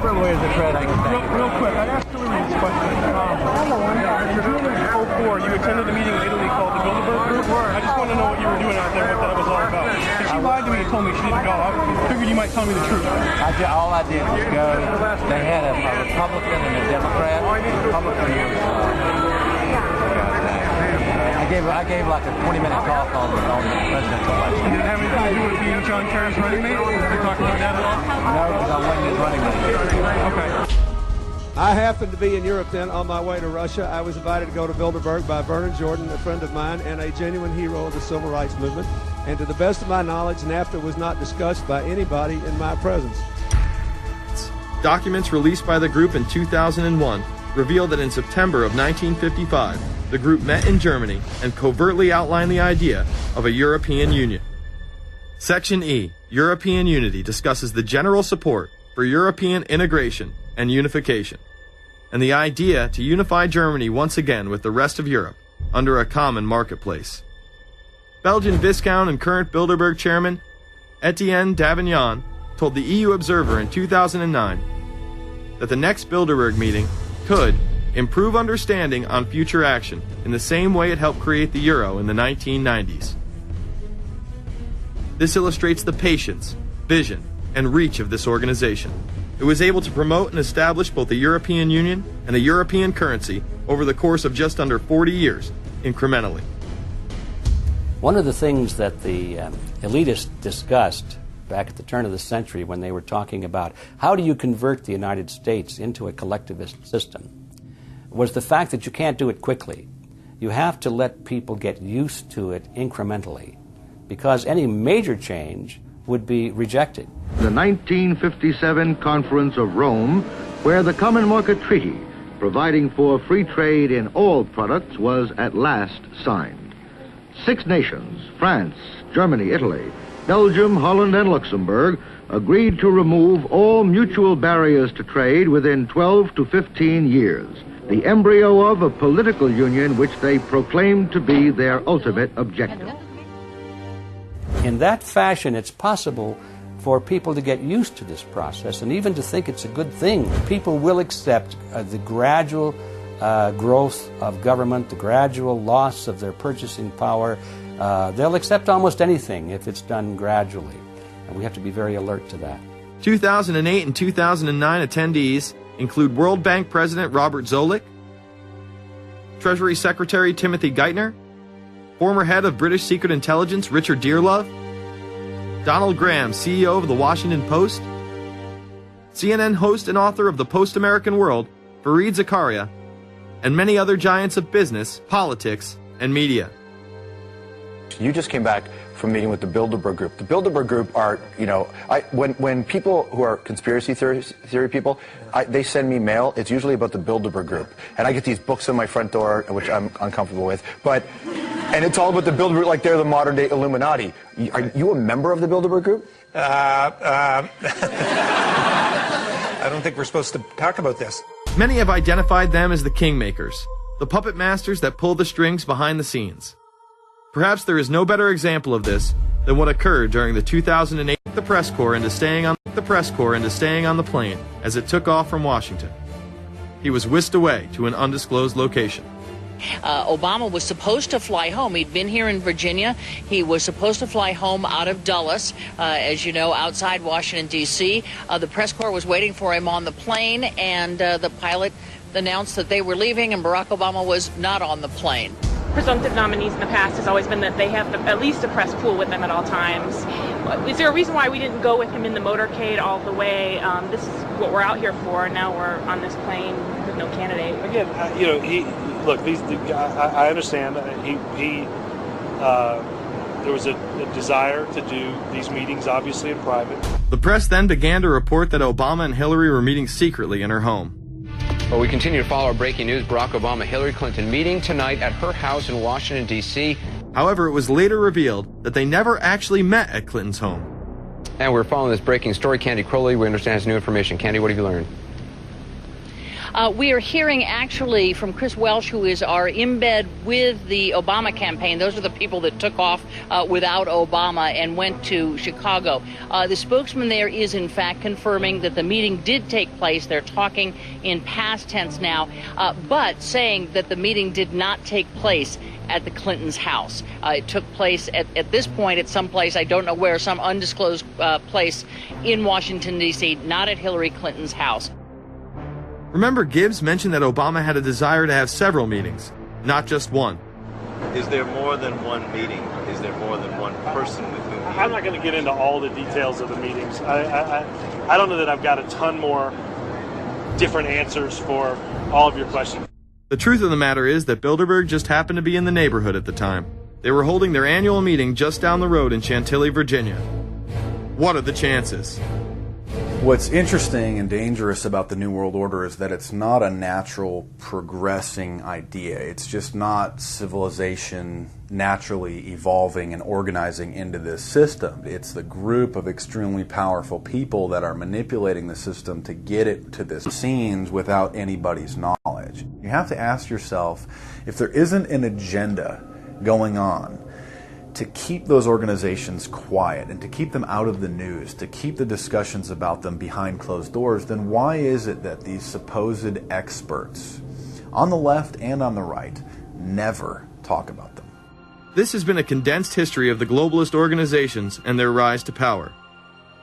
whatever way is the threat, I can thank you. Real quick, I asked Hillary this question. In June of 2004, you attended a meeting in Italy called the Bilderberg Group. I just want to know what you were doing out there, what that was all about. If she lied to me and told me she didn't go, I figured you might tell me the truth. All I did was go. They had a Republican and a Democrat. Republican was... I gave like a 20-minute talk on the presidential election. Did it have anything to do with being John Kerry's running mate? Did you talk about that at all? No, because I wasn't his running mate. Okay. I happened to be in Europe then on my way to Russia. I was invited to go to Bilderberg by Vernon Jordan, a friend of mine and a genuine hero of the civil rights movement. And to the best of my knowledge, NAFTA was not discussed by anybody in my presence. Documents released by the group in 2001 revealed that in September of 1955, the group met in Germany and covertly outlined the idea of a European Union. Section E, European Unity, discusses the general support for European integration and unification, and the idea to unify Germany once again with the rest of Europe under a common marketplace. Belgian Viscount and current Bilderberg chairman Etienne Davignon told the EU Observer in 2009 that the next Bilderberg meeting could improve understanding on future action in the same way it helped create the euro in the 1990s. This illustrates the patience, vision, and reach of this organization. It was able to promote and establish both the European Union and a European currency over the course of just under 40 years, incrementally. One of the things that the elitists discussed back at the turn of the century when they were talking about how do you convert the United States into a collectivist system was the fact that you can't do it quickly. You have to let people get used to it incrementally, because any major change would be rejected. The 1957 Conference of Rome, where the Common Market Treaty, providing for free trade in all products, was at last signed. 6 nations, France, Germany, Italy, Belgium, Holland, and Luxembourg, agreed to remove all mutual barriers to trade within 12 to 15 years, the embryo of a political union which they proclaimed to be their ultimate objective. In that fashion, it's possible for people to get used to this process and even to think it's a good thing. People will accept the gradual growth of government, the gradual loss of their purchasing power. They'll accept almost anything if it's done gradually, and we have to be very alert to that. 2008 and 2009 attendees include World Bank President Robert Zoellick, Treasury Secretary Timothy Geithner, former head of British Secret Intelligence Richard Dearlove, Donald Graham, CEO of the Washington Post, CNN host and author of The Post-American World, Fareed Zakaria, and many other giants of business, politics, and media. You just came back from meeting with the Bilderberg Group. The Bilderberg Group are, when people who are conspiracy theory people, they send me mail, it's usually about the Bilderberg Group. And I get these books on my front door, which I'm uncomfortable with. And it's all about the Bilderberg, like they're the modern day Illuminati. Are you a member of the Bilderberg Group? I don't think we're supposed to talk about this. Many have identified them as the kingmakers, the puppet masters that pull the strings behind the scenes. Perhaps there is no better example of this than what occurred during the 2008 the press corps into staying on the plane as it took off from Washington. He was whisked away to an undisclosed location. Obama was supposed to fly home. He'd been here in Virginia. He was supposed to fly home out of Dulles, as you know, outside Washington, D.C. The press corps was waiting for him on the plane, and the pilot announced that they were leaving, and Barack Obama was not on the plane. Presumptive nominees in the past has always been that they have at least a press pool with them at all times. Is there a reason why we didn't go with him in the motorcade all the way? This is what we're out here for. Now we're on this plane with no candidate. Again, I understand. There was a desire to do these meetings, obviously, in private. The press then began to report that Obama and Hillary were meeting secretly in her home. Well, we continue to follow our breaking news. Barack Obama, Hillary Clinton meeting tonight at her house in Washington, D.C. However, it was later revealed that they never actually met at Clinton's home. And we're following this breaking story. Candy Crowley, we understand, has new information. Candy, what have you learned? We are hearing actually from Chris Welch, who is our embed with the Obama campaign. Those are the people that took off without Obama and went to Chicago. The spokesman there is in fact confirming that the meeting did take place. They're talking in past tense now, but saying that the meeting did not take place at the Clintons' house. It took place at this point at some place, I don't know where, some undisclosed place in Washington, D.C., not at Hillary Clinton's house. Remember, Gibbs mentioned that Obama had a desire to have several meetings, not just one. Is there more than one meeting? Is there more than one person with whom I'm not going to get into all the details of the meetings. I don't know that I've got a ton more different answers for all of your questions. The truth of the matter is that Bilderberg just happened to be in the neighborhood at the time. They were holding their annual meeting just down the road in Chantilly, Virginia. What are the chances? What's interesting and dangerous about the New World Order is that it's not a natural progressing idea. It's just not civilization naturally evolving and organizing into this system. It's the group of extremely powerful people that are manipulating the system to get it to this scenes without anybody's knowledge. You have to ask yourself, if there isn't an agenda going on to keep those organizations quiet and to keep them out of the news, to keep the discussions about them behind closed doors, then why is it that these supposed experts on the left and on the right never talk about them? This has been a condensed history of the globalist organizations and their rise to power.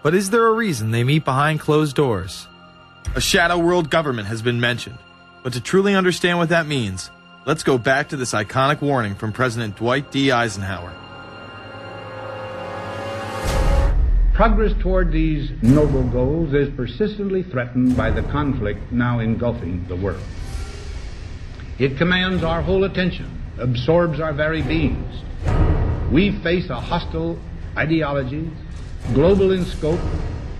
But is there a reason they meet behind closed doors? A shadow world government has been mentioned. But to truly understand what that means, let's go back to this iconic warning from President Dwight D. Eisenhower. Progress toward these noble goals is persistently threatened by the conflict now engulfing the world. It commands our whole attention, absorbs our very beings. We face a hostile ideology, global in scope,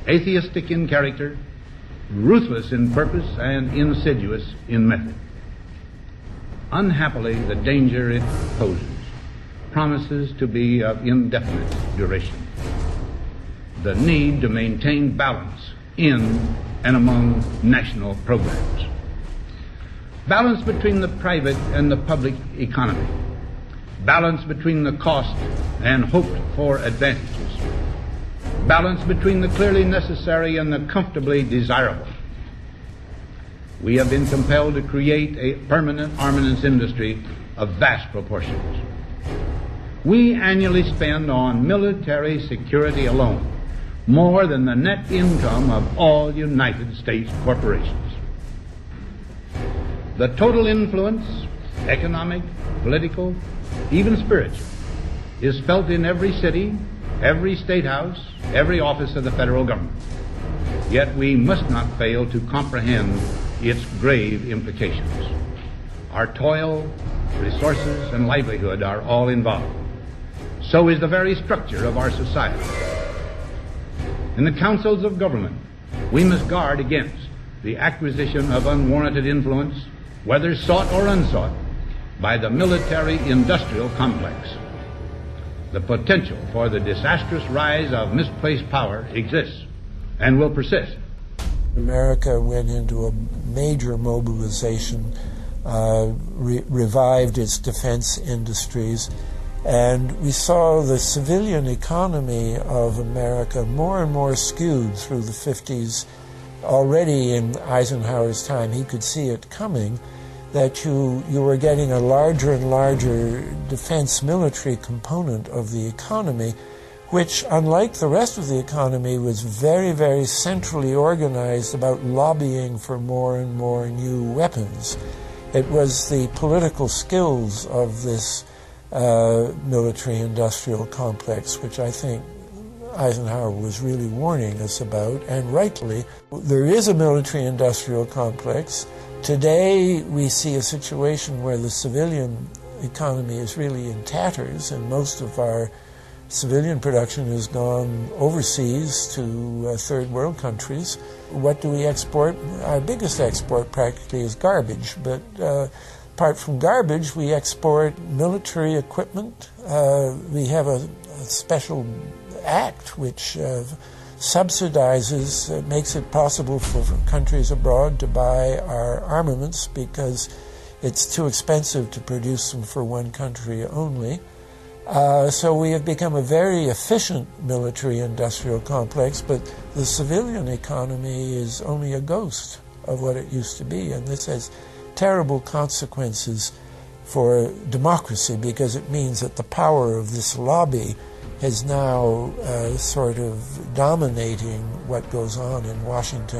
atheistic in character, ruthless in purpose, and insidious in method. Unhappily, the danger it poses promises to be of indefinite duration. The need to maintain balance in and among national programs. Balance between the private and the public economy. Balance between the cost and hoped for advantages. Balance between the clearly necessary and the comfortably desirable. We have been compelled to create a permanent armaments industry of vast proportions. We annually spend on military security alone more than the net income of all United States corporations. The total influence, economic, political, even spiritual, is felt in every city, every state house, every office of the federal government. Yet we must not fail to comprehend its grave implications. Our toil, resources, and livelihood are all involved. So is the very structure of our society. In the councils of government, we must guard against the acquisition of unwarranted influence, whether sought or unsought, by the military-industrial complex. The potential for the disastrous rise of misplaced power exists and will persist. America went into a major mobilization, revived its defense industries, and we saw the civilian economy of America more and more skewed through the 50s. Already in Eisenhower's time, he could see it coming, that you were getting a larger and larger defense military component of the economy, which, unlike the rest of the economy, was very, very centrally organized about lobbying for more and more new weapons. It was the political skills of this military-industrial complex, which I think Eisenhower was really warning us about, and rightly. There is a military-industrial complex. Today we see a situation where the civilian economy is really in tatters, and most of our civilian production has gone overseas to third world countries. What do we export? Our biggest export practically is garbage, but apart from garbage, we export military equipment. We have a special act which subsidizes, makes it possible for countries abroad to buy our armaments because it's too expensive to produce them for one country only. So we have become a very efficient military-industrial complex, but the civilian economy is only a ghost of what it used to be, and this has terrible consequences for democracy because it means that the power of this lobby is now sort of dominating what goes on in Washington.